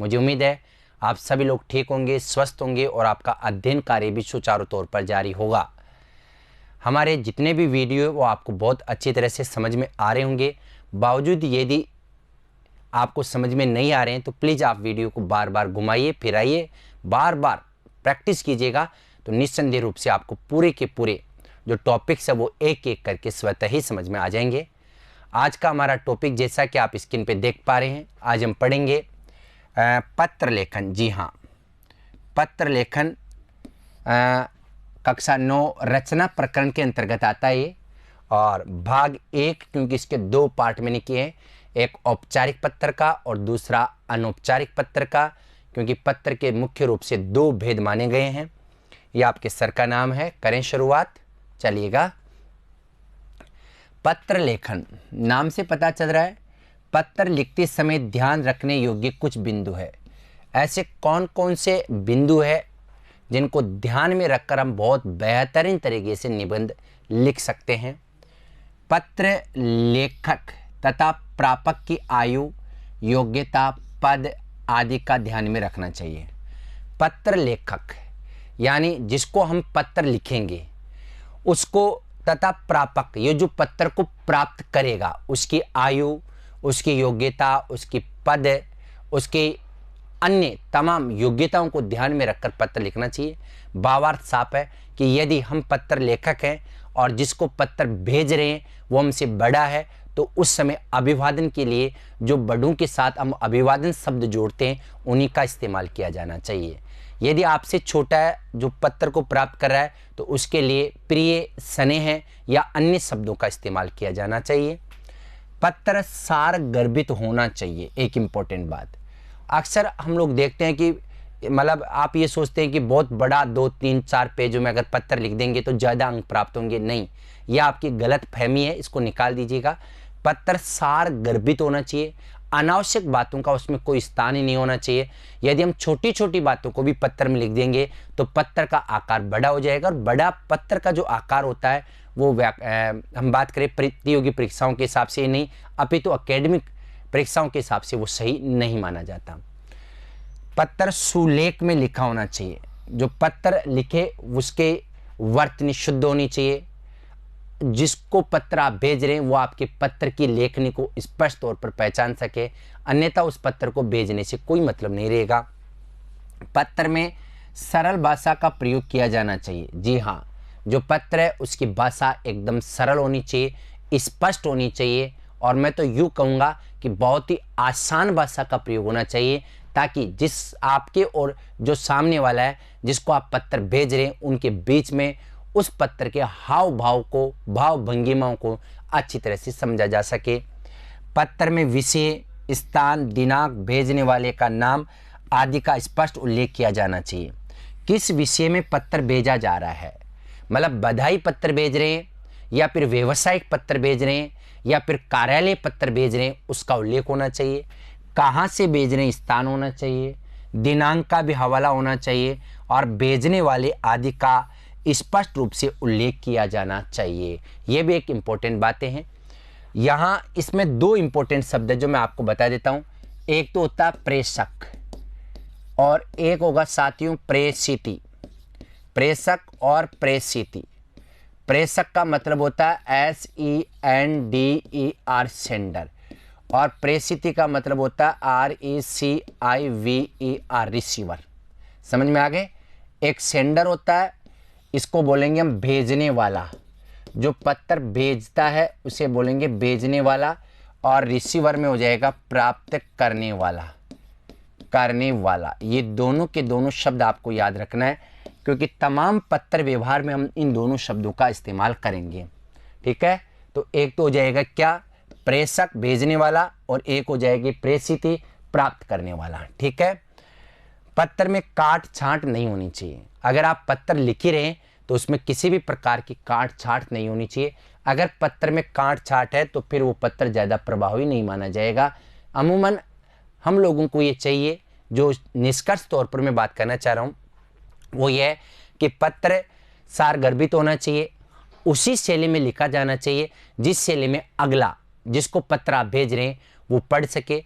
मुझे उम्मीद है आप सभी लोग ठीक होंगे, स्वस्थ होंगे और आपका अध्ययन कार्य भी सुचारू तौर पर जारी होगा। हमारे जितने भी वीडियो वो आपको बहुत अच्छी तरह से समझ में आ रहे होंगे। बावजूद यदि आपको समझ में नहीं आ रहे हैं तो प्लीज़ आप वीडियो को बार बार घुमाइए फिराइए, बार बार प्रैक्टिस कीजिएगा, तो निस्संदेह रूप से आपको पूरे के पूरे जो टॉपिक्स है वो एक एक करके स्वतः ही समझ में आ जाएंगे। आज का हमारा टॉपिक जैसा कि आप स्क्रीन पे देख पा रहे हैं, आज हम पढ़ेंगे पत्र लेखन। जी हाँ, पत्र लेखन कक्षा 9 रचना प्रकरण के अंतर्गत आता है ये, और भाग 1 क्योंकि इसके 2 पार्ट मैंने किए हैं, एक औपचारिक पत्र का और दूसरा अनौपचारिक पत्र का, क्योंकि पत्र के मुख्य रूप से 2 भेद माने गए हैं। ये आपके सर का नाम है, करें शुरुआत। चलिएगा, पत्र लेखन नाम से पता चल रहा है पत्र लिखते समय ध्यान रखने योग्य कुछ बिंदु है। ऐसे कौन कौन से बिंदु है जिनको ध्यान में रखकर हम बहुत बेहतरीन तरीके से निबंध लिख सकते हैं। पत्र लेखक तथा प्रापक की आयु, योग्यता, पद आदि का ध्यान में रखना चाहिए। पत्र लेखक यानी जिसको हम पत्र लिखेंगे उसको, तथा प्रापक ये जो पत्र को प्राप्त करेगा, उसकी आयु, उसकी योग्यता, उसकी पद, उसकी अन्य तमाम योग्यताओं को ध्यान में रखकर पत्र लिखना चाहिए। भावार्थ साफ है कि यदि हम पत्र लेखक हैं और जिसको पत्र भेज रहे हैं वो हमसे बड़ा है, तो उस समय अभिवादन के लिए जो बड़ों के साथ हम अभिवादन शब्द जोड़ते हैं उन्हीं का इस्तेमाल किया जाना चाहिए। यदि आपसे छोटा है जो पत्र को प्राप्त कर रहा है तो उसके लिए प्रिय, स्नेह या अन्य शब्दों का इस्तेमाल किया जाना चाहिए। पत्र सार गर्भित होना चाहिए, एक इम्पोर्टेंट बात। अक्सर हम लोग देखते हैं कि मतलब आप ये सोचते हैं कि बहुत बड़ा 2, 3, 4 पेजों में अगर पत्र लिख देंगे तो ज़्यादा अंक प्राप्त होंगे। नहीं, यह आपकी गलत फहमी है, इसको निकाल दीजिएगा। पत्र सार गर्भित होना चाहिए, अनावश्यक बातों का उसमें कोई स्थान ही नहीं होना चाहिए। यदि हम छोटी छोटी बातों को भी पत्र में लिख देंगे तो पत्र का आकार बड़ा हो जाएगा, और बड़ा पत्र का जो आकार होता है वो हम बात करें प्रतियोगी परीक्षाओं के हिसाब से नहीं, अपितु एकेडमिक परीक्षाओं के हिसाब से वो सही नहीं माना जाता। पत्र सुलेख में लिखा होना चाहिए। जो पत्र लिखे उसके वर्तनी शुद्ध होनी चाहिए। जिसको पत्र आप भेज रहे हैं वो आपके पत्र की लेखनी को स्पष्ट तौर पर पहचान सके, अन्यथा उस पत्र को भेजने से कोई मतलब नहीं रहेगा। पत्र में सरल भाषा का प्रयोग किया जाना चाहिए। जी हाँ, जो पत्र है उसकी भाषा एकदम सरल होनी चाहिए, स्पष्ट होनी चाहिए, और मैं तो यूँ कहूँगा कि बहुत ही आसान भाषा का प्रयोग होना चाहिए, ताकि जिस आपके और जो सामने वाला है जिसको आप पत्र भेज रहे हैं उनके बीच में उस पत्र के हाव भाव को, भाव भंगिमाओं को अच्छी तरह से समझा जा सके। पत्र में विषय, स्थान, दिनांक, भेजने वाले का नाम आदि का स्पष्ट उल्लेख किया जाना चाहिए। किस विषय में पत्र भेजा जा रहा है, मतलब बधाई पत्र भेज रहे हैं या फिर व्यावसायिक पत्र भेज रहे हैं या फिर कार्यालय पत्र भेज रहे हैं, उसका उल्लेख होना चाहिए। कहाँ से भेज रहे हैं, स्थान होना चाहिए, दिनांक का भी हवाला होना चाहिए, और भेजने वाले आदि का स्पष्ट रूप से उल्लेख किया जाना चाहिए। ये भी एक इम्पोर्टेंट बातें हैं। यहाँ इसमें 2 इम्पोर्टेंट शब्द है जो मैं आपको बता देता हूँ। एक तो होता है प्रेषक और एक होगा साथियों प्रेषिती। प्रेषक और प्रेषिती। प्रेषक का मतलब होता है SENDER सेंडर, और प्रेषिती का मतलब होता है RECIVER रिसीवर। समझ में आ गए? एक सेंडर होता है, इसको बोलेंगे हम भेजने वाला, जो पत्र भेजता है उसे बोलेंगे भेजने वाला, और रिसीवर में हो जाएगा प्राप्त करने वाला, करने वाला। ये दोनों के दोनों शब्द आपको याद रखना है, क्योंकि तमाम पत्र व्यवहार में हम इन दोनों शब्दों का इस्तेमाल करेंगे। ठीक है, तो एक तो हो जाएगा क्या, प्रेषक भेजने वाला, और एक हो जाएगी प्रेषिती प्राप्त करने वाला। ठीक है, पत्र में काट छांट नहीं होनी चाहिए। अगर आप पत्र लिख ही रहे हैं तो उसमें किसी भी प्रकार की काट छांट नहीं होनी चाहिए। अगर पत्र में काट छांट है तो फिर वो पत्र ज़्यादा प्रभावी नहीं माना जाएगा। अमूमन हम लोगों को ये चाहिए, जो निष्कर्ष तौर पर मैं बात करना चाह रहा हूँ वो ये है कि पत्र सारगर्भित होना चाहिए, उसी शैली में लिखा जाना चाहिए जिस शैली में अगला जिसको पत्र आप भेज रहे हैं वो पढ़ सके।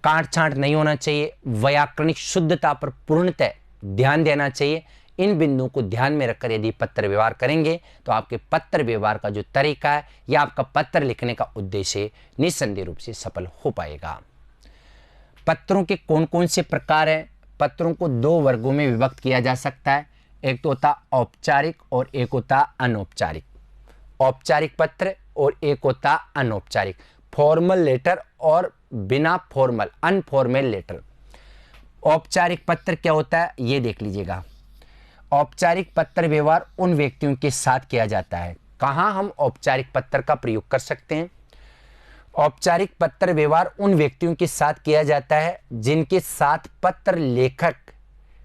काट छांट नहीं होना चाहिए, व्याकरणिक शुद्धता पर पूर्णतः ध्यान देना चाहिए। इन बिंदुओं को ध्यान में रखकर यदि पत्र व्यवहार करेंगे तो आपके पत्र व्यवहार का जो तरीका है या आपका पत्र लिखने का उद्देश्य निस्संदेह रूप से सफल हो पाएगा। पत्रों के कौन कौन से प्रकार हैं? पत्रों को दो वर्गों में विभक्त किया जा सकता है। एक तो होता औपचारिक और एक होता अनौपचारिक। औपचारिक पत्र और एक होता अनौपचारिक, फॉर्मल लेटर और बिना फॉर्मल अनफॉर्मल लेटर। औपचारिक पत्र क्या होता है ये देख लीजिएगा। औपचारिक पत्र व्यवहार उन व्यक्तियों के साथ किया जाता है। कहाँ हम औपचारिक पत्र का प्रयोग कर सकते हैं? औपचारिक पत्र व्यवहार उन व्यक्तियों के साथ किया जाता है जिनके साथ पत्र लेखक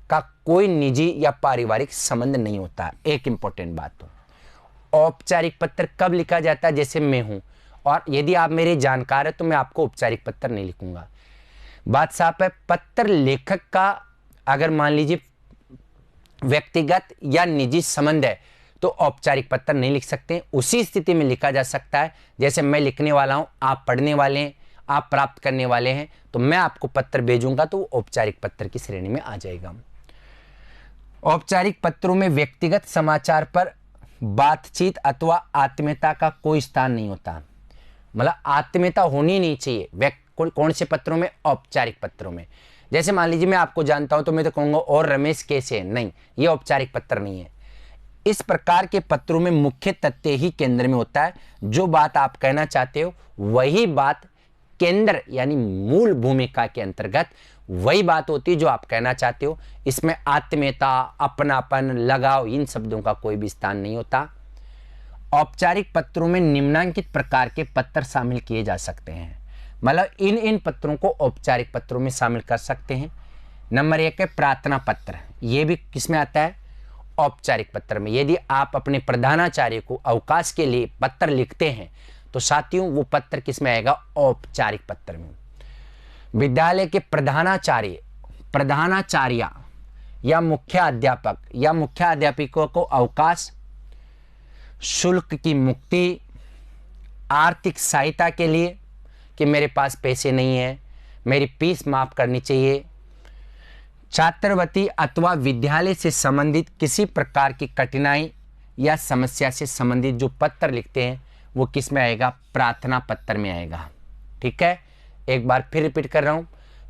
का कोई निजी या पारिवारिक संबंध नहीं होता है। एक इंपॉर्टेंट बात तो औपचारिक पत्र कब लिखा जाता है? जैसे मैं हूं और यदि आप मेरे जानकार हैं तो मैं आपको औपचारिक पत्र नहीं लिखूंगा। बात साफ है। पत्र लेखक का अगर मान लीजिए व्यक्तिगत या निजी संबंध है तो औपचारिक पत्र नहीं लिख सकते। उसी स्थिति में लिखा जा सकता है जैसे मैं लिखने वाला हूं, आप पढ़ने वाले हैं, आप प्राप्त करने वाले हैं, तो मैं आपको पत्र भेजूंगा तो वो औपचारिक पत्र की श्रेणी में आ जाएगा। औपचारिक पत्रों में व्यक्तिगत समाचार पर बातचीत अथवा आत्मीयता का कोई स्थान नहीं होता। मतलब आत्मीयता होनी नहीं चाहिए कौन से पत्रों में? औपचारिक पत्रों में। जैसे मान लीजिए मैं आपको जानता हूं तो मैं तो कहूंगा और रमेश कैसे है, नहीं, ये औपचारिक पत्र नहीं है। इस प्रकार के पत्रों में मुख्य तथ्य ही केंद्र में होता है। जो बात आप कहना चाहते हो वही बात केंद्र यानी मूल भूमिका के अंतर्गत वही बात होती है जो आप कहना चाहते हो। इसमें आत्मीयता, अपनापन, लगाव इन शब्दों का कोई भी स्थान नहीं होता। औपचारिक पत्रों में निम्नलिखित प्रकार के पत्र शामिल किए जा सकते हैं। मतलब इन पत्रों को औपचारिक पत्रों में शामिल कर सकते हैं। नंबर 1 है प्रार्थना पत्र। ये भी किसमें आता है? औपचारिक पत्र में। यदि आप अपने प्रधानाचार्य को अवकाश के लिए पत्र लिखते हैं तो साथियों वो पत्र किसमें आएगा? औपचारिक पत्र में। विद्यालय के प्रधानाचार्य या मुख्य अध्यापक या मुख्य अध्यापिका को अवकाश, शुल्क की मुक्ति, आर्थिक सहायता के लिए कि मेरे पास पैसे नहीं है, मेरी फीस माफ करनी चाहिए, छात्रवृत्ति अथवा विद्यालय से संबंधित किसी प्रकार की कठिनाई या समस्या से संबंधित जो पत्र लिखते हैं वो किस में आएगा? प्रार्थना पत्र में आएगा। ठीक है, एक बार फिर रिपीट कर रहा हूं।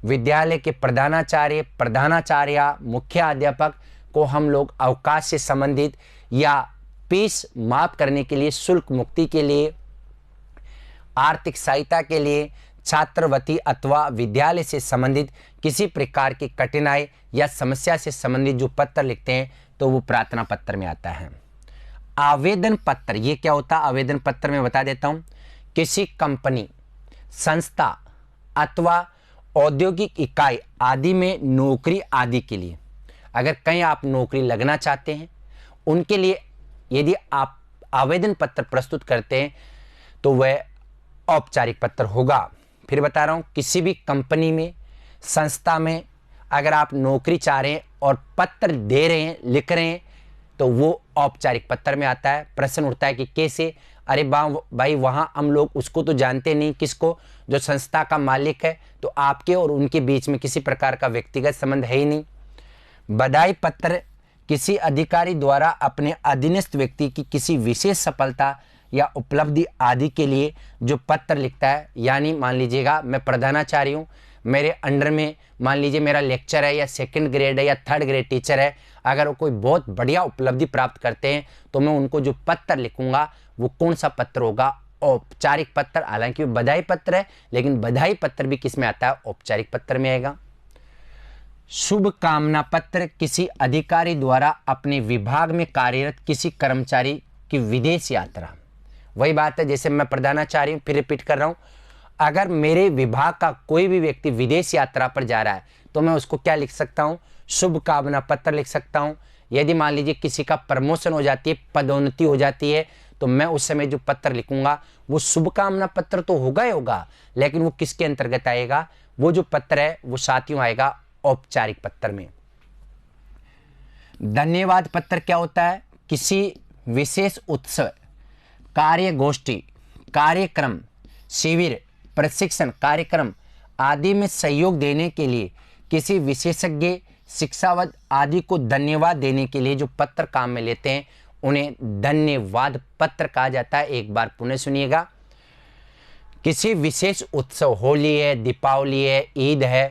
विद्यालय के प्रधानाचार्य, मुख्य अध्यापक को हम लोग अवकाश से संबंधित या फीस माफ करने के लिए, शुल्क मुक्ति के लिए, आर्थिक सहायता के लिए, छात्रवृत्ति अथवा विद्यालय से संबंधित किसी प्रकार की कठिनाई या समस्या से संबंधित जो पत्र लिखते हैं तो वो प्रार्थना पत्र में आता है। आवेदन पत्र, ये क्या होता है? आवेदन पत्र में बता देता हूं। किसी कंपनी, संस्था अथवा औद्योगिक इकाई आदि में नौकरी आदि के लिए, अगर कहीं आप नौकरी लगना चाहते हैं उनके लिए यदि आप आवेदन पत्र प्रस्तुत करते हैं तो वह औपचारिक पत्र होगा। फिर बता रहा हूं, किसी भी कंपनी में, संस्था में अगर आप नौकरी चाह रहे हैं और पत्र दे रहे हैं, लिख रहे हैं तो वो औपचारिक पत्र में आता है। प्रश्न उठता है कि कैसे? अरे भाई वहां हम लोग उसको तो जानते नहीं, किसको? जो संस्था का मालिक है, तो आपके और उनके बीच में किसी प्रकार का व्यक्तिगत संबंध है ही नहीं। बधाई पत्र किसी अधिकारी द्वारा अपने अधीनस्थ व्यक्ति की किसी विशेष सफलता या उपलब्धि आदि के लिए जो पत्र लिखता है। यानी मान लीजिएगा मैं प्रधानाचार्य हूँ, मेरे अंडर में मान लीजिए मेरा लेक्चर है या सेकंड ग्रेड है या थर्ड ग्रेड टीचर है, अगर वो कोई बहुत बढ़िया उपलब्धि प्राप्त करते हैं तो मैं उनको जो पत्र लिखूंगा वो कौन सा पत्र होगा? औपचारिक पत्र। हालांकि वो बधाई पत्र है लेकिन बधाई पत्र भी किस में आता है? औपचारिक पत्र में आएगा। शुभकामना पत्र किसी अधिकारी द्वारा अपने विभाग में कार्यरत किसी कर्मचारी की विदेश यात्रा। वही बात है, जैसे मैं प्रधानाचार्य हूं, फिर रिपीट कर रहा हूं, अगर मेरे विभाग का कोई भी व्यक्ति विदेश यात्रा पर जा रहा है तो मैं उसको क्या लिख सकता हूं? शुभकामना पत्र लिख सकता हूं। यदि मान लीजिए किसी का प्रमोशन हो जाती है, पदोन्नति हो जाती है, तो मैं उस समय जो पत्र लिखूंगा वो शुभकामना पत्र तो होगा ही होगा, लेकिन वो किसके अंतर्गत आएगा? वो जो पत्र है वो साथियों आएगा औपचारिक पत्र में। धन्यवाद पत्र क्या होता है? किसी विशेष उत्सव, कार्यगोष्ठी, कार्यक्रम, शिविर, प्रशिक्षण कार्यक्रम आदि में सहयोग देने के लिए किसी विशेषज्ञ, शिक्षाविद आदि को धन्यवाद देने के लिए जो पत्र काम में लेते हैं उन्हें धन्यवाद पत्र कहा जाता है। एक बार पुनः सुनिएगा। किसी विशेष उत्सव, होली है, दीपावली है, ईद है,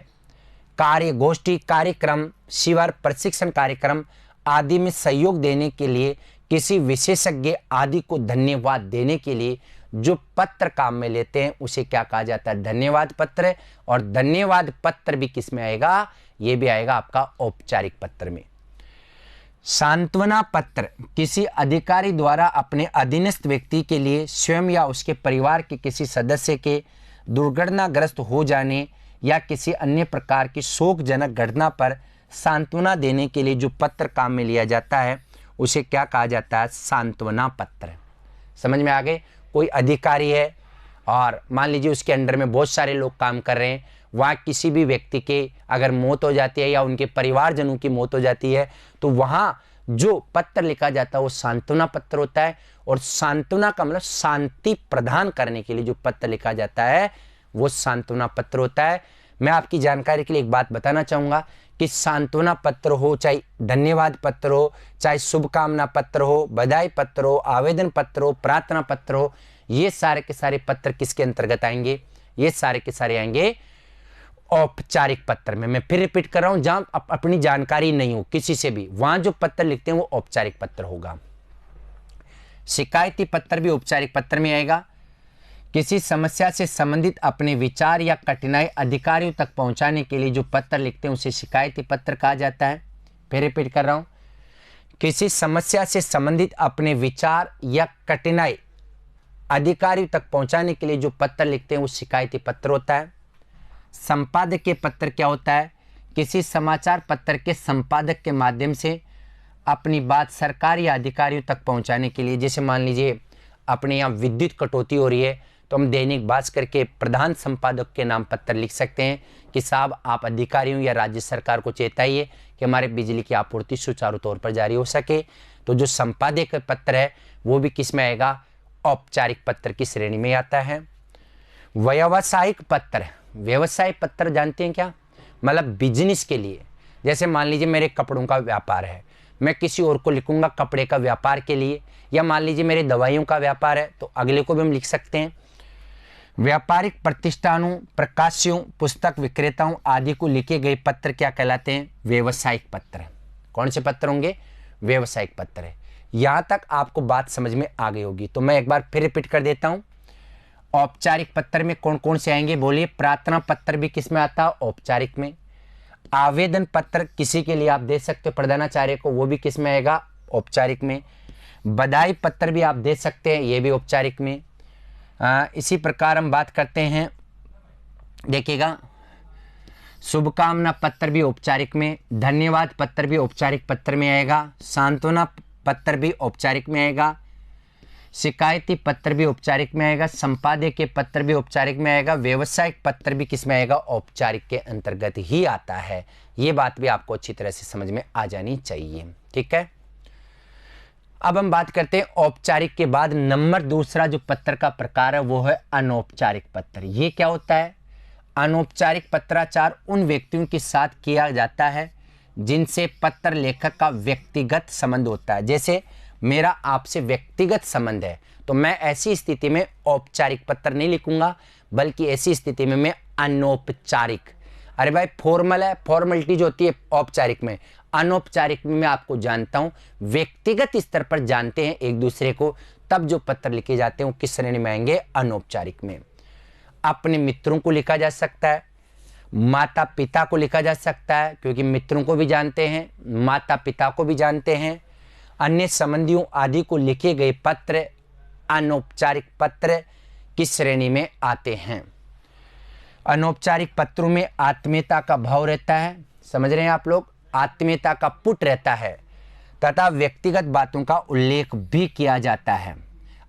कार्यगोष्ठी, कार्यक्रम, शिविर, प्रशिक्षण कार्यक्रम आदि में सहयोग देने के लिए किसी विशेषज्ञ आदि को धन्यवाद देने के लिए जो पत्र काम में लेते हैं उसे क्या कहा जाता है? धन्यवाद पत्र। और धन्यवाद पत्र भी किस में आएगा? ये भी आएगा आपका औपचारिक पत्र में। सांत्वना पत्र किसी अधिकारी द्वारा अपने अधीनस्थ व्यक्ति के लिए स्वयं या उसके परिवार के किसी सदस्य के दुर्घटनाग्रस्त हो जाने या किसी अन्य प्रकार की शोकजनक घटना पर सांत्वना देने के लिए जो पत्र काम में लिया जाता है उसे क्या कहा जाता है? सांत्वना पत्र। समझ में आ गए? कोई अधिकारी है और मान लीजिए उसके अंडर में बहुत सारे लोग काम कर रहे हैं, वहाँ किसी भी व्यक्ति के अगर मौत हो जाती है या उनके परिवारजनों की मौत हो जाती है तो वहाँ जो पत्र लिखा जाता है वो सांत्वना पत्र होता है। और सांत्वना का मतलब शांति प्रदान करने के लिए जो पत्र लिखा जाता है वो सांत्वना पत्र होता है। मैं आपकी जानकारी के लिए एक बात बताना चाहूँगा कि सांत्वना पत्र हो, चाहे धन्यवाद पत्र हो, चाहे शुभकामना पत्र हो, बधाई पत्र हो, आवेदन पत्र हो, प्रार्थना पत्र हो, ये सारे के सारे पत्र किसके अंतर्गत आएंगे? ये सारे के सारे आएंगे औपचारिक पत्र में। मैं फिर रिपीट कर रहा हूं, जहां अपनी जानकारी नहीं हो किसी से भी, वहां जो पत्र लिखते हैं वो औपचारिक पत्र होगा। शिकायती पत्र भी औपचारिक पत्र में आएगा। किसी समस्या से संबंधित अपने विचार या कठिनाई अधिकारियों तक पहुंचाने के लिए जो पत्र लिखते हैं उसे शिकायती पत्र कहा जाता है। फिर रिपीट कर रहा हूं, किसी समस्या से संबंधित अपने विचार या कठिनाई अधिकारियों तक पहुंचाने के लिए जो पत्र लिखते हैं वो शिकायती पत्र होता है। संपादकीय पत्र क्या होता है? किसी समाचार पत्र के संपादक के माध्यम से अपनी बात सरकार या अधिकारियों तक पहुंचाने के लिए, जैसे मान लीजिए अपने यहाँ विद्युत कटौती हो रही है तो हम दैनिक भास्कर के प्रधान संपादक के नाम पत्र लिख सकते हैं कि साहब आप अधिकारियों या राज्य सरकार को चेताइए कि हमारे बिजली की आपूर्ति सुचारू तौर पर जारी हो सके। तो जो संपादकीय पत्र है वो भी किस में आएगा? औपचारिक पत्र की श्रेणी में आता है। व्यावसायिक पत्र, व्यवसाय पत्र जानते हैं क्या? मतलब बिजनेस के लिए। जैसे मान लीजिए मेरे कपड़ों का व्यापार है, मैं किसी और को लिखूंगा कपड़े का व्यापार के लिए, या मान लीजिए मेरे दवाइयों का व्यापार है तो अगले को भी हम लिख सकते हैं। व्यापारिक प्रतिष्ठानों, प्रकाशकों, पुस्तक विक्रेताओं आदि को लिखे गए पत्र क्या कहलाते हैं? व्यवसायिक पत्र। कौन से पत्र होंगे? व्यवसायिक पत्र है। यहां तक आपको बात समझ में आ गई होगी, तो मैं एक बार फिर रिपीट कर देता हूं। औपचारिक पत्र में कौन कौन से आएंगे? बोलिए। प्रार्थना पत्र भी किस में आता है? औपचारिक में। आवेदन पत्र किसी के लिए आप दे सकते हो प्रधानाचार्य को, वो भी किस में आएगा? औपचारिक में। बधाई पत्र भी आप दे सकते हैं, ये भी औपचारिक में। इसी प्रकार हम बात करते हैं, देखिएगा, शुभकामना पत्र भी औपचारिक में, धन्यवाद पत्र भी औपचारिक पत्र में आएगा, सांत्वना पत्र भी औपचारिक में आएगा, शिकायती पत्र भी औपचारिक में आएगा, संपादकीय पत्र भी औपचारिक में आएगा, व्यवसायिक पत्र भी किस में आएगा? औपचारिक के अंतर्गत ही आता है। ये बात भी आपको अच्छी तरह से समझ में आ जानी चाहिए। ठीक है, अब हम बात करते हैं औपचारिक के बाद नंबर दूसरा जो पत्र का प्रकार है वो है अनौपचारिक पत्र। ये क्या होता है? अनौपचारिक पत्राचार उन व्यक्तियों के साथ किया जाता है जिनसे पत्र लेखक का व्यक्तिगत संबंध होता है। जैसे मेरा आपसे व्यक्तिगत संबंध है तो मैं ऐसी स्थिति में औपचारिक पत्र नहीं लिखूंगा, बल्कि ऐसी स्थिति में मैं अनौपचारिक, अरे भाई फॉर्मल है, फॉर्मेलिटी जो होती है औपचारिक में, अनौपचारिक में मैं आपको जानता हूं, व्यक्तिगत स्तर पर जानते हैं एक दूसरे को, तब जो पत्र लिखे जाते हैं वो किस श्रेणी में आएंगे? अनौपचारिक में। अपने मित्रों को लिखा जा सकता है, माता पिता को लिखा जा सकता है, क्योंकि मित्रों को भी जानते हैं, माता पिता को भी जानते हैं, अन्य संबंधियों आदि को लिखे गए पत्र अनौपचारिक पत्र किस श्रेणी में आते हैं? अनौपचारिक पत्रों में आत्मीयता का भाव रहता है, समझ रहे हैं आप लोग? आत्मीयता का पुट रहता है तथा व्यक्तिगत बातों का उल्लेख भी किया जाता है।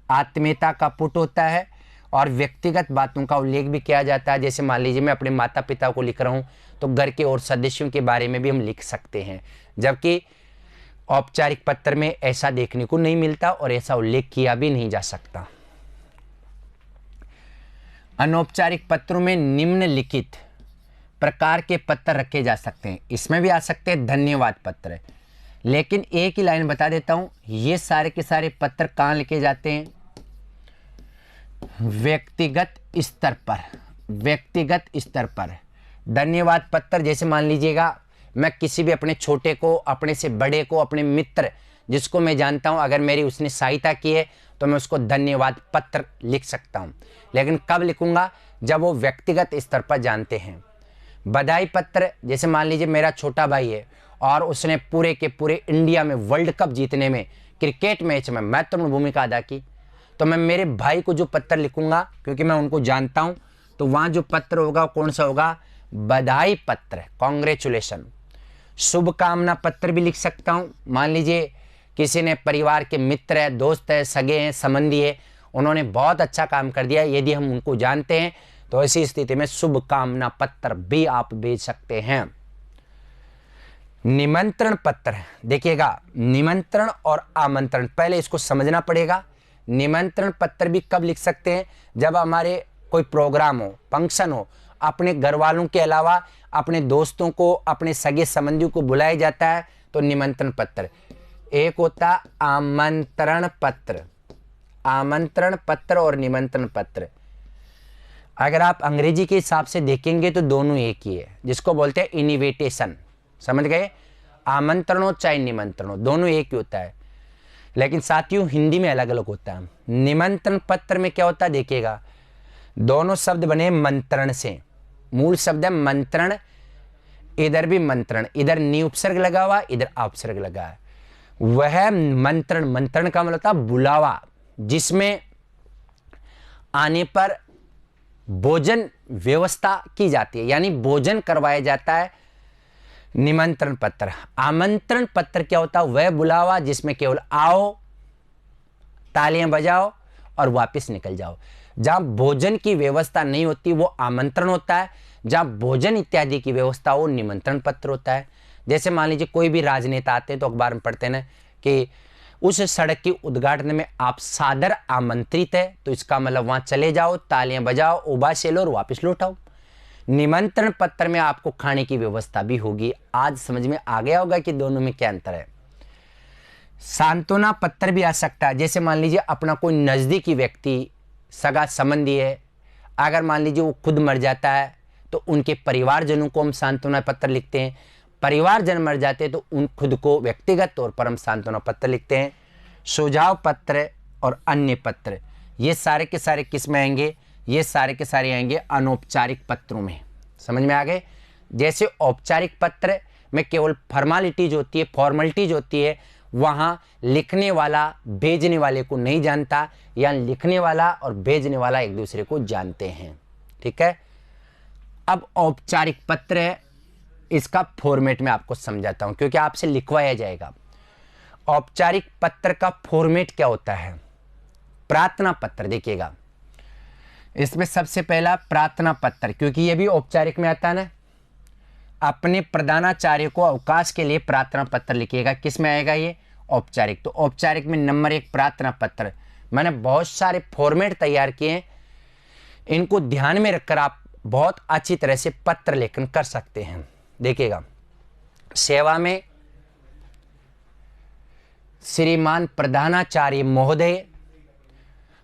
आत्मीयता का पुट होता है और व्यक्तिगत बातों का उल्लेख भी किया जाता है। जैसे मान लीजिए मैं अपने माता पिता को लिख रहा हूं तो घर के और सदस्यों के बारे में भी हम लिख सकते हैं, जबकि औपचारिक पत्र में ऐसा देखने को नहीं मिलता और ऐसा उल्लेख किया भी नहीं जा सकता। अनौपचारिक पत्रों में निम्नलिखित प्रकार के पत्र रखे जा सकते हैं। इसमें भी आ सकते हैं धन्यवाद पत्र, लेकिन एक ही लाइन बता देता हूं, ये सारे के सारे पत्र कहाँ लिखे जाते हैं? व्यक्तिगत स्तर पर। व्यक्तिगत स्तर पर धन्यवाद पत्र, जैसे मान लीजिएगा मैं किसी भी अपने छोटे को, अपने से बड़े को, अपने मित्र जिसको मैं जानता हूं, अगर मेरी उसने सहायता की है तो मैं उसको धन्यवाद पत्र लिख सकता हूं। लेकिन कब लिखूंगा? जब वो व्यक्तिगत स्तर पर जानते हैं। बधाई पत्र, जैसे मान लीजिए मेरा छोटा भाई है और उसने पूरे के पूरे इंडिया में वर्ल्ड कप जीतने में, क्रिकेट मैच में महत्वपूर्ण भूमिका अदा की, तो मैं मेरे भाई को जो पत्र लिखूंगा, क्योंकि मैं उनको जानता हूं, तो वहां जो पत्र होगा कौन सा होगा? बधाई पत्र, कॉन्ग्रेचुलेशन। शुभकामना पत्र भी लिख सकता हूं। मान लीजिए किसी ने परिवार के मित्र है, दोस्त है, सगे हैं, संबंधी है, उन्होंने बहुत अच्छा काम कर दिया, यदि हम उनको जानते हैं तो ऐसी स्थिति में शुभकामना पत्र भी आप भेज सकते हैं। निमंत्रण पत्र, देखिएगा निमंत्रण और आमंत्रण, पहले इसको समझना पड़ेगा। निमंत्रण पत्र भी कब लिख सकते हैं? जब हमारे कोई प्रोग्राम हो, फंक्शन हो, अपने घर वालों के अलावा अपने दोस्तों को, अपने सगे संबंधियों को बुलाया जाता है, तो निमंत्रण पत्र। एक होता आमंत्रण पत्र, आमंत्रण पत्र और निमंत्रण पत्र। अगर आप अंग्रेजी के हिसाब से देखेंगे तो दोनों एक ही है, जिसको बोलते हैं इनविटेशन। समझ गए? आमंत्रण हो चाहे निमंत्रण हो, दोनों एक ही होता है, लेकिन साथियों हिंदी में अलग अलग होता है। निमंत्रण पत्र में क्या होता है देखिएगा, दोनों शब्द बने मंत्रण से। मूल शब्द है मंत्रण, इधर भी मंत्रण, इधर नी उपसर्ग लगा हुआ, इधर अपसर्ग लगा है। वह मंत्रण, मंत्रण का मतलब था बुलावा, जिसमें आने पर भोजन व्यवस्था की जाती है, यानी भोजन करवाया जाता है। निमंत्रण पत्र। आमंत्रण पत्र क्या होता है? वह बुलावा जिसमें केवल आओ, तालियां बजाओ और वापस निकल जाओ। जहां भोजन की व्यवस्था नहीं होती वो आमंत्रण होता है, जहां भोजन इत्यादि की व्यवस्था हो निमंत्रण पत्र होता है। जैसे मान लीजिए कोई भी राजनेता आते हैं तो अखबार में पढ़ते हैं ना कि उस सड़क के उद्घाटन में आप सादर आमंत्रित है, तो इसका मतलब वहां चले जाओ, तालियां बजाओ, उबासे लो और वापस लौट आओ। निमंत्रण पत्र में आपको खाने की व्यवस्था भी होगी। आज समझ में आ गया होगा कि दोनों में क्या अंतर है। सांत्वना पत्र भी आ सकता है, जैसे मान लीजिए अपना कोई नजदीकी व्यक्ति, सगा संबंधी है, अगर मान लीजिए वो खुद मर जाता है तो उनके परिवारजनों को हम सांत्वना पत्र लिखते हैं। परिवारजन मर जाते हैं तो उन खुद को व्यक्तिगत तौर पर हम सांत्वना पत्र लिखते हैं। सुझाव पत्र और अन्य पत्र, ये सारे के सारे किस में आएंगे? ये सारे के सारे आएंगे अनौपचारिक पत्रों में। समझ में आ गए? जैसे औपचारिक पत्र में केवल फॉर्मेलिटीज होती है, फॉर्मेलिटीज होती है, वहाँ लिखने वाला भेजने वाले को नहीं जानता, या लिखने वाला और भेजने वाला एक दूसरे को जानते हैं। ठीक है, अब औपचारिक पत्र है, इसका फॉर्मेट में आपको समझाता हूं क्योंकि आपसे लिखवाया जाएगा। औपचारिक पत्र का फॉर्मेट क्या होता है? प्रार्थना पत्र, देखिएगा इसमें सबसे पहला प्रार्थना पत्र, क्योंकि ये भी औपचारिक में आता है ना। अपने प्रधानाचार्य को अवकाश के लिए प्रार्थना पत्र लिखिएगा। किस में आएगा ये? औपचारिक। तो औपचारिक में नंबर 1 प्रार्थना पत्र। मैंने बहुत सारे फॉर्मेट तैयार किए हैं, इनको ध्यान में रखकर आप बहुत अच्छी तरह से पत्र लेखन कर सकते हैं। देखिएगा, सेवा में श्रीमान प्रधानाचार्य महोदय,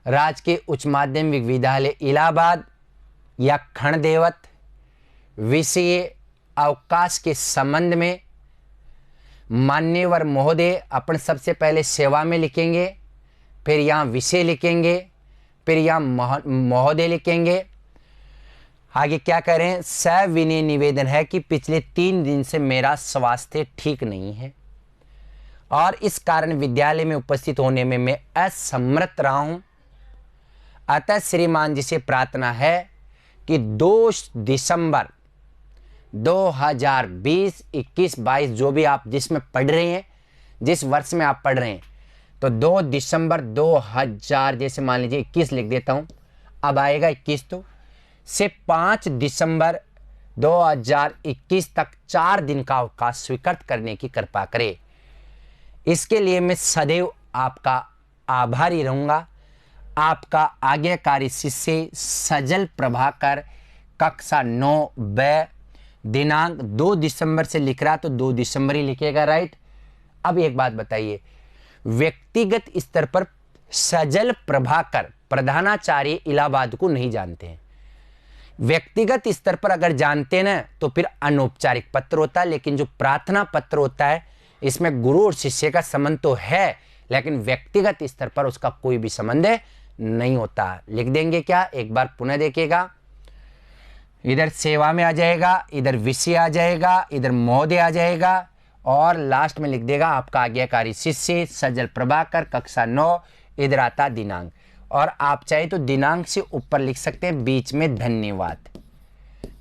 राजकीय उच्च माध्यमिक विद्यालय इलाहाबाद या खंडदेवत, विषय अवकाश के संबंध में मान्यवर महोदय, अपन सबसे पहले सेवा में लिखेंगे, फिर यहाँ विषय लिखेंगे, फिर यहाँ महोदय लिखेंगे। आगे क्या करें? सविनय निवेदन है कि पिछले 3 दिन से मेरा स्वास्थ्य ठीक नहीं है और इस कारण विद्यालय में उपस्थित होने में मैं असमर्थ रहा हूं। अतः श्रीमान जी से प्रार्थना है कि 2 दिसंबर 2020, 21, 22 जो भी आप जिसमें पढ़ रहे हैं, जिस वर्ष में आप पढ़ रहे हैं, तो 2 दिसंबर 2000, जैसे मान लीजिए 21 लिख देता हूं, अब आएगा 21, तो से 5 दिसंबर 2021 तक 4 दिन का अवकाश स्वीकृत करने की कृपा करें। इसके लिए मैं सदैव आपका आभारी रहूंगा। आपका आज्ञाकारी शिष्य सजल प्रभाकर, कक्षा 9 ब, दिनांक 2 दिसंबर से लिख रहा तो 2 दिसंबर ही लिखेगा, राइट। अब एक बात बताइए, व्यक्तिगत स्तर पर सजल प्रभाकर प्रधानाचार्य इलाहाबाद को नहीं जानते हैं। व्यक्तिगत स्तर पर अगर जानते ना तो फिर अनौपचारिक पत्र होता है, लेकिन जो प्रार्थना पत्र होता है इसमें गुरु और शिष्य का संबंध तो है, लेकिन व्यक्तिगत स्तर पर उसका कोई भी संबंध नहीं होता। लिख देंगे क्या, एक बार पुनः देखिएगा, इधर सेवा में आ जाएगा, इधर विषय आ जाएगा, इधर महोदय आ जाएगा, और लास्ट में लिख देगा आपका आज्ञाकारी शिष्य सजल प्रभाकर कक्षा 9, इधर आता दिनांक। और आप चाहे तो दिनांक से ऊपर लिख सकते हैं, बीच में धन्यवाद।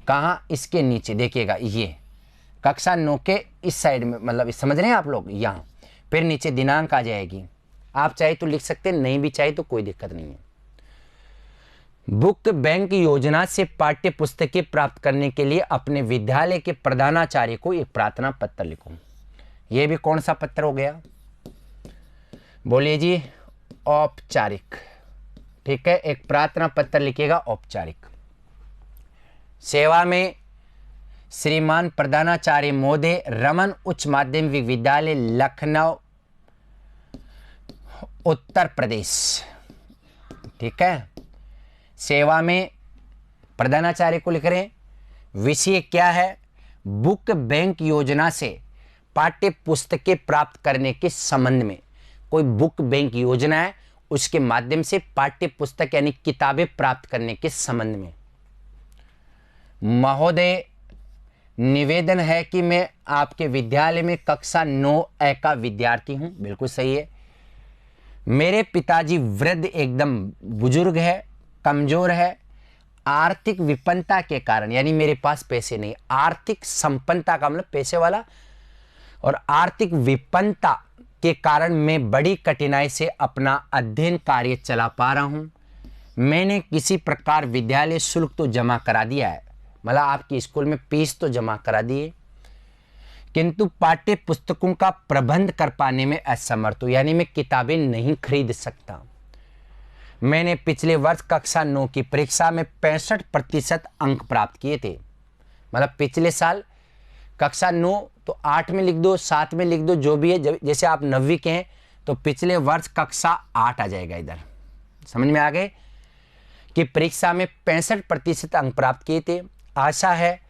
कहाँ, इसके नीचे देखिएगा, ये कक्षा 9 के इस साइड में, मतलब समझ रहे हैं आप लोग, यहाँ फिर नीचे दिनांक आ जाएगी। आप चाहे तो लिख सकते हैं, नहीं भी चाहे तो कोई दिक्कत नहीं है। बुक बैंक योजना से पाठ्य पुस्तकें प्राप्त करने के लिए अपने विद्यालय के प्रधानाचार्य को एक प्रार्थना पत्र लिखो। यह भी कौन सा पत्र हो गया, बोलिए जी, औपचारिक। ठीक है, एक प्रार्थना पत्र लिखेगा औपचारिक। सेवा में श्रीमान प्रधानाचार्य महोदय, रमन उच्च माध्यमिक विद्यालय लखनऊ उत्तर प्रदेश। ठीक है, सेवा में प्रधानाचार्य को लिख रहे हैं। विषय क्या है, बुक बैंक योजना से पाठ्य पुस्तकें प्राप्त करने के संबंध में। कोई बुक बैंक योजना है, उसके माध्यम से पाठ्य पुस्तक यानी किताबें प्राप्त करने के संबंध में। महोदय, निवेदन है कि मैं आपके विद्यालय में कक्षा 9A का विद्यार्थी हूं। बिल्कुल सही है। मेरे पिताजी वृद्ध एकदम बुजुर्ग है, कमजोर है, आर्थिक विपन्नता के कारण, यानी मेरे पास पैसे नहीं, आर्थिक संपन्नता का मतलब पैसे वाला, और आर्थिक विपन्नता के कारण मैं बड़ी कठिनाई से अपना अध्ययन कार्य चला पा रहा हूं। मैंने किसी प्रकार विद्यालय शुल्क तो जमा करा दिया है, मतलब आपकी स्कूल में फीस तो जमा करा दी है, किंतु पाठ्य पुस्तकों का प्रबंध कर पाने में असमर्थ हूं, यानी मैं किताबें नहीं खरीद सकता। मैंने पिछले वर्ष कक्षा 9 की परीक्षा में 65% अंक प्राप्त किए थे। मतलब पिछले साल कक्षा 9 तो 8 में लिख दो, 7 में लिख दो, जो भी है। जैसे आप 9वीं के हैं तो पिछले वर्ष कक्षा 8 आ जाएगा। इधर समझ में आ गए कि परीक्षा में 65% अंक प्राप्त किए थे। आशा है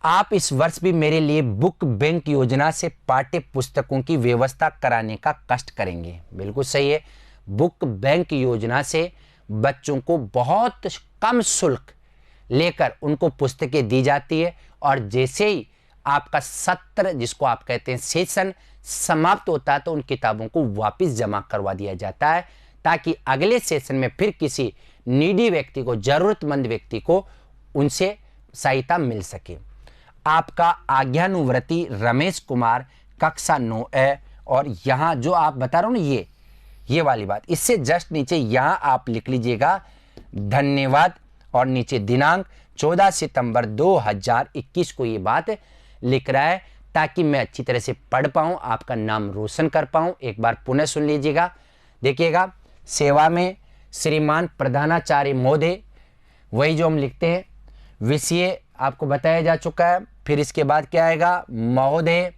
आप इस वर्ष भी मेरे लिए बुक बैंक योजना से पाठ्य पुस्तकों की व्यवस्था कराने का कष्ट करेंगे। बिल्कुल सही है। बुक बैंक योजना से बच्चों को बहुत कम शुल्क लेकर उनको पुस्तकें दी जाती है, और जैसे ही आपका सत्र, जिसको आप कहते हैं सेशन, समाप्त होता है तो उन किताबों को वापस जमा करवा दिया जाता है, ताकि अगले सेशन में फिर किसी नीडी व्यक्ति को, जरूरतमंद व्यक्ति को उनसे सहायता मिल सके। आपका आज्ञानुवर्ती रमेश कुमार, कक्षा 9A। और यहाँ जो आप बता रहा हूँ ना, ये वाली बात, इससे जस्ट नीचे यहाँ आप लिख लीजिएगा धन्यवाद, और नीचे दिनांक 14 सितंबर 2021 को ये बात लिख रहा है, ताकि मैं अच्छी तरह से पढ़ पाऊँ, आपका नाम रोशन कर पाऊँ। एक बार पुनः सुन लीजिएगा, देखिएगा। सेवा में श्रीमान प्रधानाचार्य महोदय, वही जो हम लिखते हैं। विषय आपको बताया जा चुका है। फिर इसके बाद क्या आएगा, महोदय,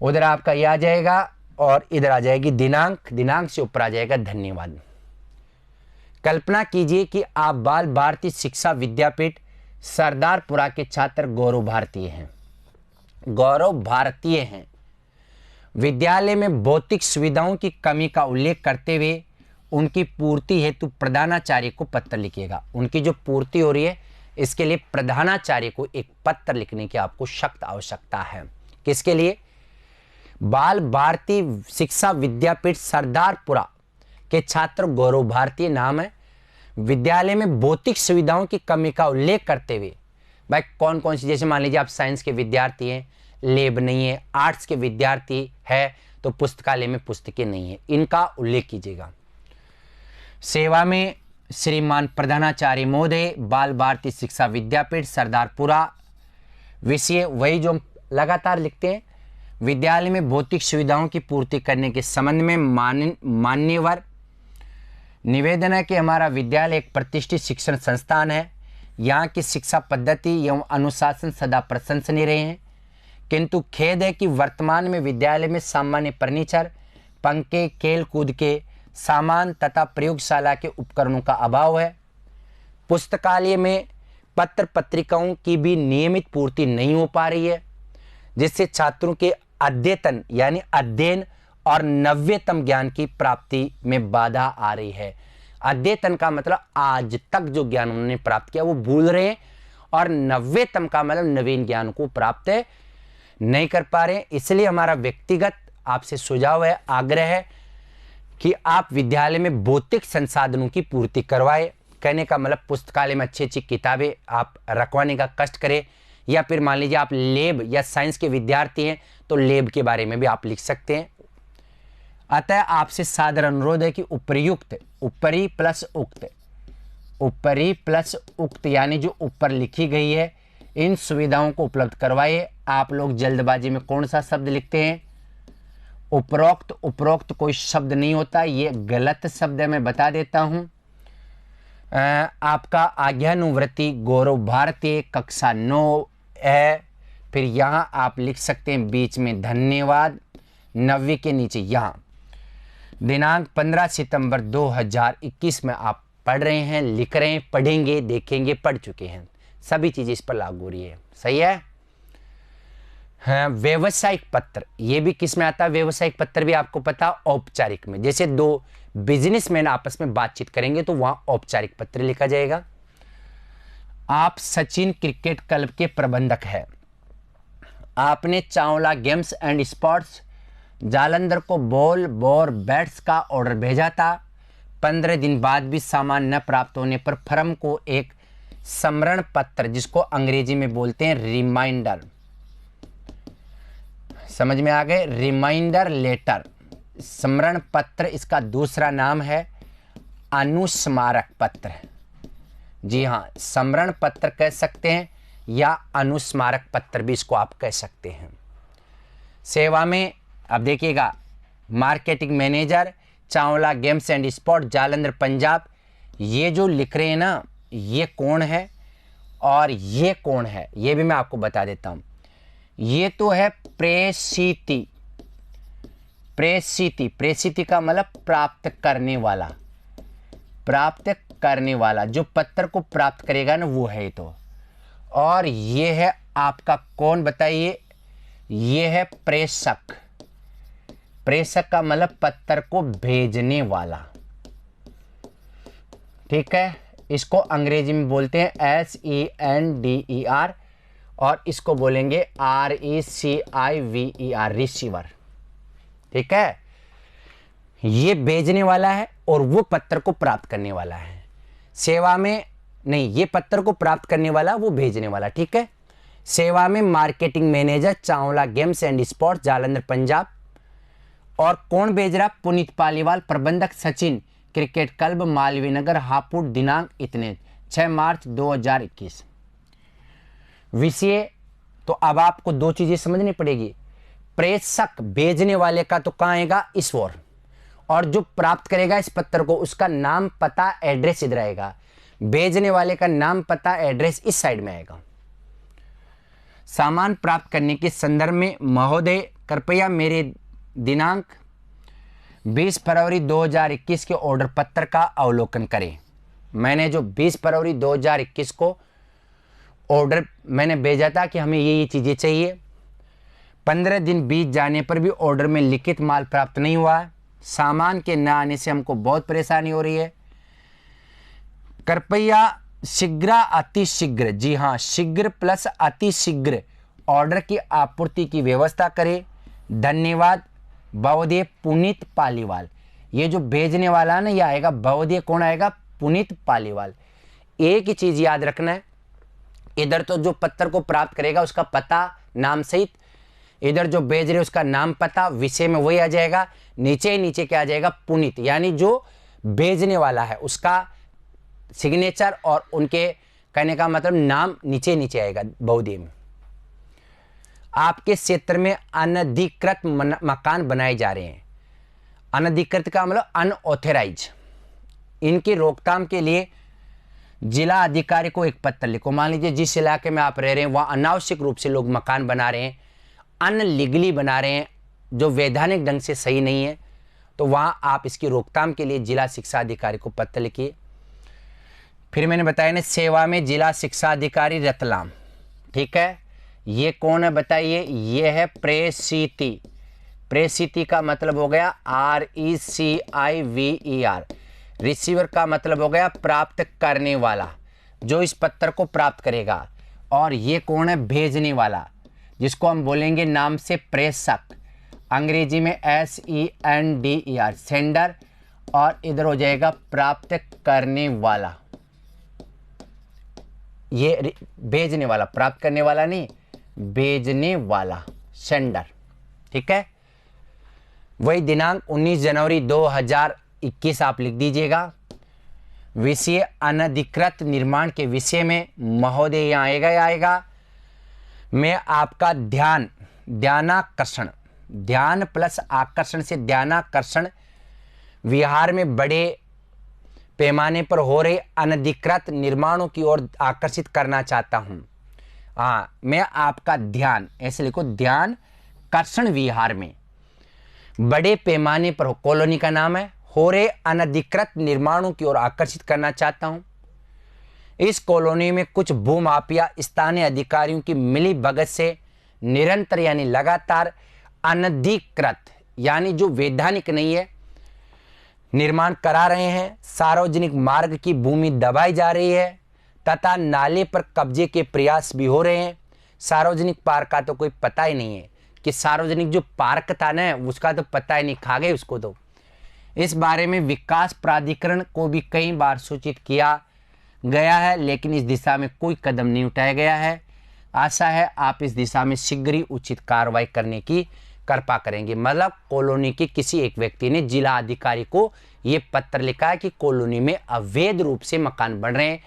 उधर आपका ये आ जाएगा, और इधर आ जाएगी दिनांक, दिनांक से ऊपर आ जाएगा धन्यवाद। कल्पना कीजिए कि आप बाल भारती शिक्षा विद्यापीठ सरदारपुरा के छात्र गौरव भारतीय हैं। गौरव भारतीय हैं। विद्यालय में भौतिक सुविधाओं की कमी का उल्लेख करते हुए उनकी पूर्ति हेतु प्रधानाचार्य को पत्र लिखिएगा। उनकी जो पूर्ति हो रही है, इसके लिए प्रधानाचार्य को एक पत्र लिखने की आपको सख्त आवश्यकता है। किसके लिए? बाल भारती शिक्षा विद्यापीठ सरदारपुरा के छात्र गौरव भारतीय नाम है। विद्यालय में भौतिक सुविधाओं की कमी का उल्लेख करते हुए, भाई कौन कौन सी, जैसे मान लीजिए आप साइंस के विद्यार्थी हैं, लैब नहीं है, आर्ट्स के विद्यार्थी है तो पुस्तकालय में पुस्तकें नहीं है, इनका उल्लेख कीजिएगा। सेवा में श्रीमान प्रधानाचार्य महोदय, बाल भारती शिक्षा विद्यापीठ सरदारपुरा। विषय वही जो हम लगातार लिखते हैं। विद्यालय में भौतिक सुविधाओं की पूर्ति करने के संबंध में मान्यवर निवेदन है कि हमारा विद्यालय एक प्रतिष्ठित शिक्षण संस्थान है। यहाँ की शिक्षा पद्धति एवं अनुशासन सदा प्रशंसनीय रहे हैं, किंतु खेद है कि वर्तमान में विद्यालय में सामान्य फर्नीचर, पंखे, खेल कूद के सामान तथा प्रयोगशाला के उपकरणों का अभाव है। पुस्तकालय में पत्र पत्रिकाओं की भी नियमित पूर्ति नहीं हो पा रही है, जिससे छात्रों के अद्यतन यानी अध्ययन और नव्यतम ज्ञान की प्राप्ति में बाधा आ रही है। अद्यतन का मतलब आज तक जो ज्ञान उन्होंने प्राप्त किया वो भूल रहे हैं, और नव्यतम का मतलब नवीन ज्ञान को प्राप्त नहीं कर पा रहे हैं। इसलिए हमारा व्यक्तिगत आपसे सुझाव है, आग्रह है कि आप विद्यालय में भौतिक संसाधनों की पूर्ति करवाए। कहने का मतलब पुस्तकालय में अच्छी अच्छी किताबें आप रखवाने का कष्ट करें, या फिर मान लीजिए आप लैब या साइंस के विद्यार्थी हैं तो लैब के बारे में भी आप लिख सकते हैं। अतः आपसे सादर अनुरोध है कि उपर्युक्त, ऊपरी प्लस उक्त, ऊपरी प्लस उक्त यानी जो ऊपर लिखी गई है, इन सुविधाओं को उपलब्ध करवाइए। आप लोग जल्दबाजी में कौन सा शब्द लिखते हैं? उपरोक्त। उपरोक्त कोई शब्द नहीं होता, ये गलत शब्द है, मैं बता देता हूं। आपका आज्ञानुवृत्ति गौरव भारतीय कक्षा 9 है। फिर यहाँ आप लिख सकते हैं बीच में धन्यवाद, 9वीं के नीचे यहाँ दिनांक 15 सितंबर 2021 में आप पढ़ रहे हैं, लिख रहे हैं, पढ़ेंगे, देखेंगे, पढ़ चुके हैं, सभी चीज़ें इस पर लागू हो रही है। सही है। हाँ, व्यवसायिक पत्र, ये भी किस में आता है? व्यवसायिक पत्र भी आपको पता, औपचारिक में। जैसे दो बिजनेसमैन आपस में बातचीत करेंगे तो वहां औपचारिक पत्र लिखा जाएगा। आप सचिन क्रिकेट क्लब के प्रबंधक हैं। आपने Chawla games and sports Jalandhar को बॉल बॉर बैट्स का ऑर्डर भेजा था। 15 दिन बाद भी सामान न प्राप्त होने पर फर्म को एक स्मरण पत्र, जिसको अंग्रेजी में बोलते हैं रिमाइंडर, समझ में आ गए? रिमाइंडर लेटर, स्मरण पत्र, इसका दूसरा नाम है अनुस्मारक पत्र। जी हाँ, स्मरण पत्र कह सकते हैं या अनुस्मारक पत्र भी इसको आप कह सकते हैं। सेवा में अब देखिएगा, marketing manager, Chawla games and sport, Jalandhar, Punjab. ये जो लिख रहे हैं ना, ये कौन है और ये कौन है, ये भी मैं आपको बता देता हूँ। ये तो है प्रेषिति। प्रेषिति, प्रेषिति का मतलब प्राप्त करने वाला, प्राप्त करने वाला, जो पत्र को प्राप्त करेगा ना वो है तो। और ये है आपका कौन बताइए? ये है प्रेषक। प्रेषक का मतलब पत्र को भेजने वाला, ठीक है। इसको अंग्रेजी में बोलते हैं SENDER, और इसको बोलेंगे RECIVER, रिसीवर, ठीक है। ये भेजने वाला है और वो पत्र को प्राप्त करने वाला है। सेवा में नहीं, ये पत्र को प्राप्त करने वाला, वो भेजने वाला, ठीक है। सेवा में marketing manager, Chawla games and sports, Jalandhar, Punjab. और कौन भेज रहा? पुनीत पालीवाल, प्रबंधक, सचिन क्रिकेट क्लब, मालवीय नगर, हापुड़, दिनांक इतने 6 मार्च 2021। विषय तो अब आपको दो चीजें समझनी पड़ेगी। प्रेषक भेजने वाले का तो कहाँ आएगा? इस और जो प्राप्त करेगा इस पत्र को, उसका नाम, पता, एड्रेस इधर आएगा। भेजने वाले का नाम, पता, एड्रेस इस साइड में आएगा। सामान प्राप्त करने के संदर्भ में महोदय कृपया मेरे दिनांक 20 फरवरी 2021 के ऑर्डर पत्र का अवलोकन करें। मैंने जो 20 फरवरी 2021 को ऑर्डर मैंने भेजा था कि हमें ये चीज़ें चाहिए। 15 दिन बीत जाने पर भी ऑर्डर में लिखित माल प्राप्त नहीं हुआ। सामान के न आने से हमको बहुत परेशानी हो रही है। कृपया शीघ्र, अति शीघ्र, जी हाँ, शीघ्र प्लस अति शीघ्र ऑर्डर की आपूर्ति की व्यवस्था करें। धन्यवाद। भवदीय पुनीत पालीवाल। ये जो भेजने वाला है ना, ये आएगा भवदीय, कौन आएगा? पुनीत पालीवाल। एक ही चीज याद रखना है, इधर तो जो पत्र को प्राप्त करेगा उसका पता, नाम सहित, इधर जो भेज रहे उसका नाम, पता, विषय में वही आ जाएगा। नीचे ही नीचे क्या आ जाएगा? पुनीत, यानी जो भेजने वाला है उसका सिग्नेचर और उनके कहने का मतलब नाम नीचे नीचे आएगा बहुदी में। आपके क्षेत्र में अनधिकृत मकान बनाए जा रहे हैं। अनधिकृत का मतलब अनऑथराइज। इनकी रोकथाम के लिए जिला अधिकारी को एक पत्र लिखो। मान लीजिए जिस इलाके में आप रह रहे हैं वहाँ अनावश्यक रूप से लोग मकान बना रहे हैं, अनलीगली बना रहे हैं, जो वैधानिक ढंग से सही नहीं है, तो वहाँ आप इसकी रोकथाम के लिए जिला शिक्षा अधिकारी को पत्र लिखिए। फिर मैंने बताया ना, सेवा में जिला शिक्षा अधिकारी रतलाम, ठीक है। ये कौन है बताइए? ये है प्रेषिती। प्रेषिती का मतलब हो गया RECIVER। रिसीवर का मतलब हो गया प्राप्त करने वाला, जो इस पत्र को प्राप्त करेगा। और ये कौन है? भेजने वाला, जिसको हम बोलेंगे नाम से प्रेषक, अंग्रेजी में SENDER, सेंडर। और इधर हो जाएगा प्राप्त करने वाला, ये भेजने वाला, प्राप्त करने वाला नहीं, भेजने वाला, सेंडर, ठीक है। वही दिनांक 19 जनवरी 2021 आप लिख दीजिएगा। विषय अनधिकृत निर्माण के विषय में महोदय यहाँ आएगा ही आएगा। मैं आपका ध्यानाकर्षण, ध्यान प्लस आकर्षण से ध्यानाकर्षण, बिहार में बड़े पैमाने पर हो रहे अनधिकृत निर्माणों की ओर आकर्षित करना चाहता हूँ। हाँ, मैं आपका ध्यान, ऐसे लिखो, ध्यान कर्षण बिहार में बड़े पैमाने पर, कॉलोनी का नाम है, हो रहे अनधिकृत निर्माणों की ओर आकर्षित करना चाहता हूं। इस कॉलोनी में कुछ भूमाफिया स्थानीय अधिकारियों की मिली भगत से निरंतर यानी लगातार अनधिकृत यानी जो वैधानिक नहीं है निर्माण करा रहे हैं। सार्वजनिक मार्ग की भूमि दबाई जा रही है तथा नाले पर कब्जे के प्रयास भी हो रहे हैं। सार्वजनिक पार्क का तो कोई पता ही नहीं है कि सार्वजनिक जो पार्क था ना उसका तो पता ही नहीं, खा गए उसको। तो इस बारे में विकास प्राधिकरण को भी कई बार सूचित किया गया है, लेकिन इस दिशा में कोई कदम नहीं उठाया गया है। आशा है आप इस दिशा में शीघ्र ही उचित कार्रवाई करने की कृपा करेंगे। मतलब कॉलोनी के किसी एक व्यक्ति ने जिला अधिकारी को ये पत्र लिखा है कि कॉलोनी में अवैध रूप से मकान बन रहे हैं,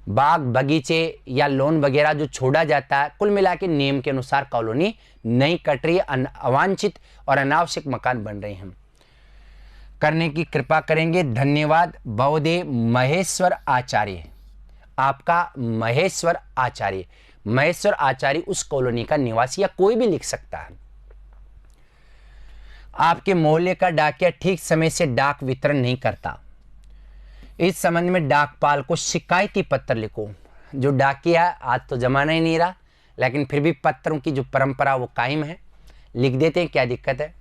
बाग बगीचे या लोन वगैरह जो छोड़ा जाता है, कुल मिला के नियम के अनुसार कॉलोनी नहीं कट रही है, अवांछित और अनावश्यक मकान बन रहे हैं, करने की कृपा करेंगे। धन्यवाद। बहुदेव महेश्वर आचार्य, आपका महेश्वर आचार्य, महेश्वर आचार्य उस कॉलोनी का निवासी या कोई भी लिख सकता है। आपके मोहल्ले का डाकिया ठीक समय से डाक वितरण नहीं करता, इस संबंध में डाकपाल को शिकायती पत्र लिखो। जो डाकिया आज तो जमाना ही नहीं रहा, लेकिन फिर भी पत्रों की जो परंपरा वो कायम है, लिख देते हैं, क्या दिक्कत है।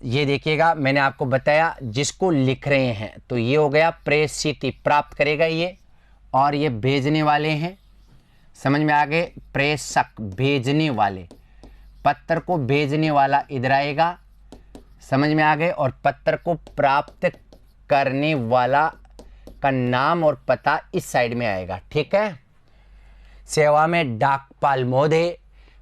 ये देखिएगा, मैंने आपको बताया जिसको लिख रहे हैं तो ये हो गया प्रेषित, प्राप्त करेगा ये, और ये भेजने वाले हैं, समझ में आ गए, प्रेषक भेजने वाले, पत्र को भेजने वाला इधर आएगा, समझ में आ गए, और पत्र को प्राप्त करने वाला का नाम और पता इस साइड में आएगा, ठीक है। सेवा में डाकपाल महोदय,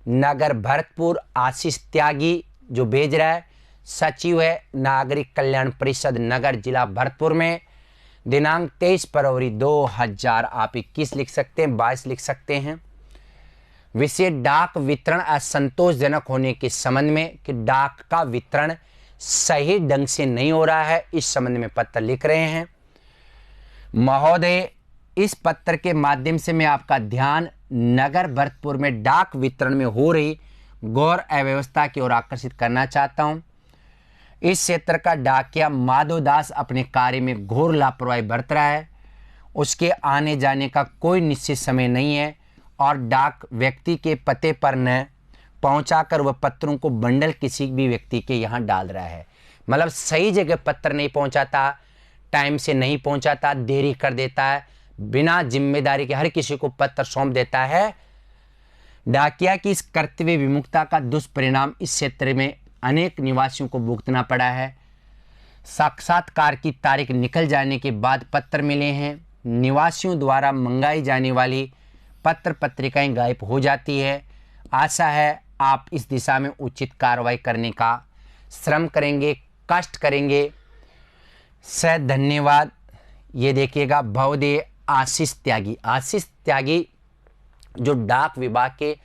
नगर भरतपुर आशीष त्यागी जो भेज रहा है, सचिव है नागरिक कल्याण परिषद नगर जिला भरतपुर में, दिनांक 23 फरवरी 2021 लिख सकते हैं, 22 लिख सकते हैं। विषय डाक वितरण असंतोषजनक होने के संबंध में कि डाक का वितरण सही ढंग से नहीं हो रहा है, इस संबंध में पत्र लिख रहे हैं। महोदय, इस पत्र के माध्यम से मैं आपका ध्यान नगर भरतपुर में डाक वितरण में हो रही गौर अव्यवस्था की ओर आकर्षित करना चाहता हूं। इस क्षेत्र का डाकिया माधव दास अपने कार्य में घोर लापरवाही बरत रहा है, उसके आने जाने का कोई निश्चित समय नहीं है और डाक व्यक्ति के पते पर न पहुंचाकर वह पत्रों को बंडल किसी भी व्यक्ति के यहाँ डाल रहा है। मतलब सही जगह पत्र नहीं पहुंचाता, टाइम से नहीं पहुंचाता, देरी कर देता है, बिना जिम्मेदारी के हर किसी को पत्र सौंप देता है। डाकिया की इस कर्तव्य विमुखता का दुष्परिणाम इस क्षेत्र में अनेक निवासियों को भुगतना पड़ा है। साक्षात्कार की तारीख निकल जाने के बाद पत्र मिले हैं, निवासियों द्वारा मंगाई जाने वाली पत्र पत्रिकाएं गायब हो जाती है। आशा है आप इस दिशा में उचित कार्रवाई करने का श्रम करेंगे, कष्ट करेंगे। धन्यवाद। ये देखिएगा, भवदेव आशीष त्यागी, आशीष त्यागी जो डाक विभाग के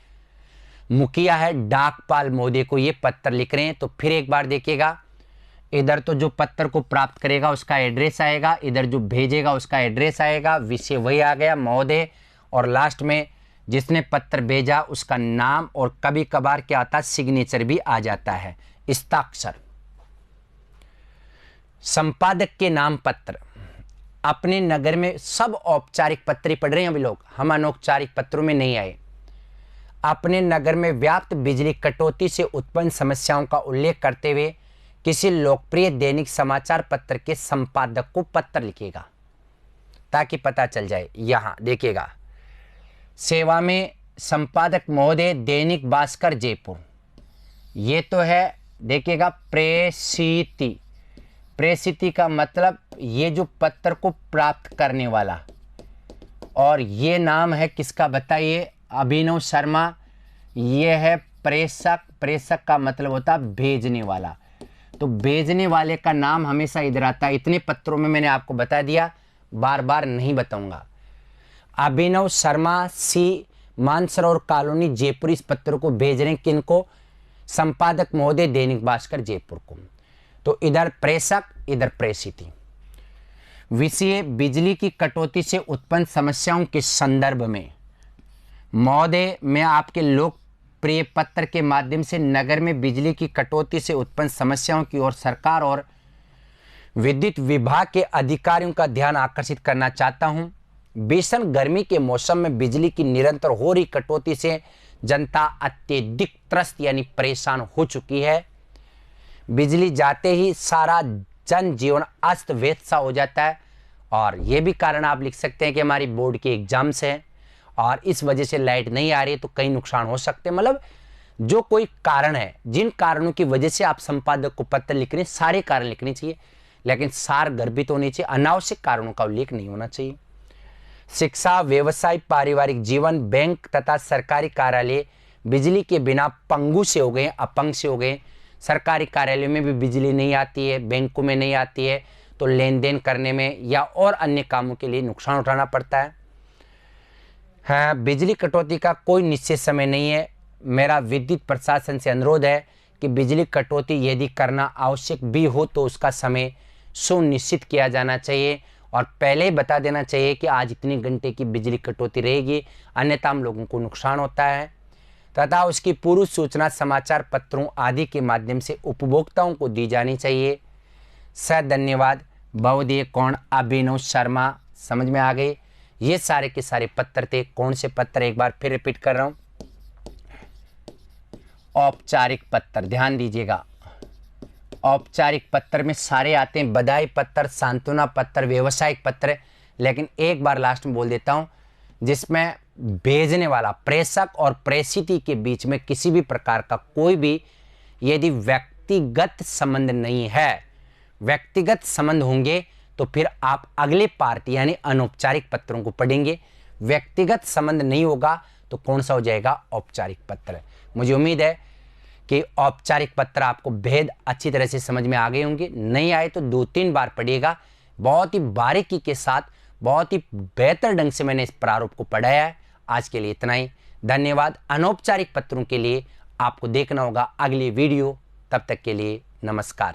मुखिया है, डाकपाल महोदय को ये पत्र लिख रहे हैं। तो फिर एक बार देखिएगा, इधर तो जो पत्र को प्राप्त करेगा उसका एड्रेस आएगा, इधर जो भेजेगा उसका एड्रेस आएगा, विषय वही आ गया महोदय, और लास्ट में जिसने पत्र भेजा उसका नाम, और कभी कभार क्या आता है सिग्नेचर भी आ जाता है, हस्ताक्षर। संपादक के नाम पत्र। अपने नगर में सब औपचारिक पत्र ही पढ़ रहे हैं अभी लोग, हम अनौपचारिक पत्रों में नहीं आए। अपने नगर में व्याप्त बिजली कटौती से उत्पन्न समस्याओं का उल्लेख करते हुए किसी लोकप्रिय दैनिक समाचार पत्र के संपादक को पत्र लिखेगा ताकि पता चल जाए। यहां देखिएगा, सेवा में संपादक महोदय दैनिक भास्कर जयपुर, ये तो है देखिएगा प्रेषिती। प्रेषिती का मतलब ये जो पत्र को प्राप्त करने वाला, और ये नाम है किसका बताइए, अभिनव शर्मा। ये है प्रेषक, प्रेषक का मतलब होता है भेजने वाला, तो भेजने वाले का नाम हमेशा इधर आता है। इतने पत्रों में मैंने आपको बता दिया, बार बार नहीं बताऊंगा। अभिनव शर्मा सी, मानसरोवर कॉलोनी जयपुर, इस पत्र को भेज रहे हैं किनको, संपादक महोदय दैनिक भास्कर जयपुर को। तो इधर प्रेषक, इधर प्रेषिती। विषय बिजली की कटौती से उत्पन्न समस्याओं के संदर्भ में महोदय, मैं आपके लोकप्रिय पत्र के माध्यम से नगर में बिजली की कटौती से उत्पन्न समस्याओं की ओर सरकार और विद्युत विभाग के अधिकारियों का ध्यान आकर्षित करना चाहता हूं। भीषण गर्मी के मौसम में बिजली की निरंतर हो रही कटौती से जनता अत्यधिक त्रस्त यानी परेशान हो चुकी है। बिजली जाते ही सारा जनजीवन अस्त व्यस्त सा हो जाता है, और ये भी कारण आप लिख सकते हैं कि हमारी बोर्ड के एग्जाम्स हैं और इस वजह से लाइट नहीं आ रही है तो कई नुकसान हो सकते हैं। मतलब जो कोई कारण है, जिन कारणों की वजह से आप संपादक को पत्र लिख रहे हैं, सारे कारण लिखने चाहिए, लेकिन सार गर्भित होनी चाहिए, अनावश्यक कारणों का उल्लेख नहीं होना चाहिए। शिक्षा, व्यवसाय, पारिवारिक जीवन, बैंक तथा सरकारी कार्यालय बिजली के बिना पंगु से हो गए, अपंग से हो गए। सरकारी कार्यालयों में भी बिजली नहीं आती है, बैंकों में नहीं आती है, तो लेन देन करने में या और अन्य कामों के लिए नुकसान उठाना पड़ता है। हाँ, बिजली कटौती का कोई निश्चित समय नहीं है। मेरा विद्युत प्रशासन से अनुरोध है कि बिजली कटौती यदि करना आवश्यक भी हो तो उसका समय सुनिश्चित किया जाना चाहिए, और पहले ही बता देना चाहिए कि आज इतने घंटे की बिजली कटौती रहेगी, अन्यथा हम लोगों को नुकसान होता है, तथा उसकी पूर्व सूचना समाचार पत्रों आदि के माध्यम से उपभोक्ताओं को दी जानी चाहिए। धन्यवाद। बहुदीय कौन, अभिनव शर्मा। समझ में आ गए? ये सारे के सारे पत्र थे। कौन से पत्र, एक बार फिर रिपीट कर रहा हूं, औपचारिक पत्र, ध्यान दीजिएगा। औपचारिक पत्र में सारे आते हैं, बधाई पत्र, सांत्वना पत्र, व्यवसायिक पत्र, लेकिन एक बार लास्ट में बोल देता हूं, जिसमें भेजने वाला प्रेषक और प्रेषिती के बीच में किसी भी प्रकार का कोई भी यदि व्यक्तिगत संबंध नहीं है, व्यक्तिगत संबंध होंगे तो फिर आप अगले पार्ट यानी अनौपचारिक पत्रों को पढ़ेंगे। व्यक्तिगत संबंध नहीं होगा तो कौन सा हो जाएगा, औपचारिक पत्र। मुझे उम्मीद है कि औपचारिक पत्र आपको भेद अच्छी तरह से समझ में आ गए होंगे। नहीं आए तो 2-3 बार पढ़िएगा, बहुत ही बारीकी के साथ, बहुत ही बेहतर ढंग से मैंने इस प्रारूप को पढ़ाया है। आज के लिए इतना ही, धन्यवाद। अनौपचारिक पत्रों के लिए आपको देखना होगा अगली वीडियो, तब तक के लिए नमस्कार।